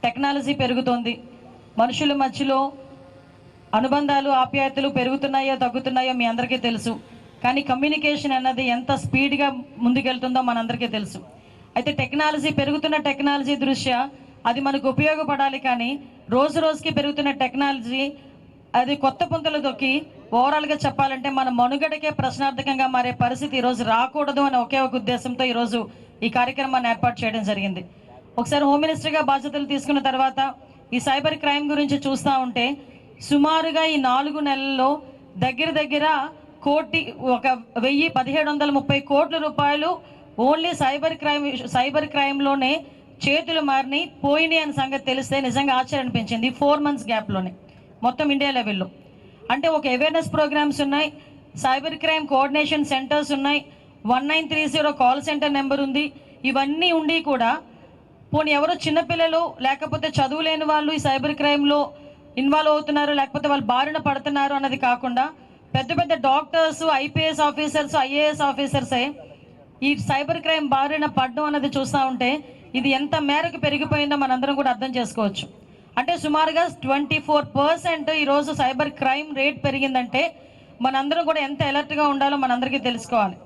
Technology పెరుగుతోంది, మనుషుల మధ్యలో అనుబంధాలు ఆప్యాయతలు పెరుగుతున్నాయో తగ్గుతున్నాయో మీ అందరికీ తెలుసు. కానీ కమ్యూనికేషన్ అన్నది ఎంత స్పీడ్గా ముందుకెళ్తుందో మనందరికీ తెలుసు. అయితే టెక్నాలజీ పెరుగుతున్న టెక్నాలజీ దృష్ట్యా అది మనకు ఉపయోగపడాలి. కానీ రోజు రోజుకి పెరుగుతున్న టెక్నాలజీ అది కొత్త పుంతలు దొక్కి ఓవరాల్గా చెప్పాలంటే మన మనుగడకే ప్రశ్నార్థకంగా మారే పరిస్థితి ఈరోజు రాకూడదు అనే ఒకే ఒక ఉద్దేశంతో ఈరోజు ఈ కార్యక్రమాన్ని ఏర్పాటు చేయడం జరిగింది. ఒకసారి హోమ్ మినిస్టర్గా బాధ్యతలు తీసుకున్న తర్వాత ఈ సైబర్ క్రైమ్ గురించి చూస్తూ ఉంటే సుమారుగా ఈ 4 నెలల్లో దగ్గర 1,1730 కోట్ల రూపాయలు ఓన్లీ సైబర్ క్రైమ్లోనే చేతులు మారిని పోయినాయి అనే సంగతి తెలిస్తే నిజంగా ఆశ్చర్యం అనిపించింది. 4 మంత్స్ గ్యాప్లోనే మొత్తం ఇండియా లెవెల్లో. అంటే ఒక అవేర్నెస్ ప్రోగ్రామ్స్ ఉన్నాయి, సైబర్ క్రైమ్ కోఆర్డినేషన్ సెంటర్స్ ఉన్నాయి, 1930 కాల్ సెంటర్ నెంబర్ ఉంది. ఇవన్నీ ఉండి కూడా పోనీ ఎవరో చిన్నపిల్లలు లేకపోతే చదువులేని వాళ్ళు ఈ సైబర్ క్రైమ్లో ఇన్వాల్వ్ అవుతున్నారు, లేకపోతే వాళ్ళు బారిన పడుతున్నారు అన్నది కాకుండా పెద్ద పెద్ద డాక్టర్స్, ఐపీఎస్ ఆఫీసర్స్, ఐఏఎస్ ఆఫీసర్సే ఈ సైబర్ క్రైమ్ బారిన పడడం అన్నది చూస్తూ ఉంటే ఇది ఎంత మేరకు పెరిగిపోయిందో మనందరం కూడా అర్థం చేసుకోవచ్చు. అంటే సుమారుగా 24% ఈరోజు సైబర్ క్రైమ్ రేట్ పెరిగిందంటే మనందరం కూడా ఎంత అలర్ట్గా ఉండాలో మనందరికీ తెలుసుకోవాలి.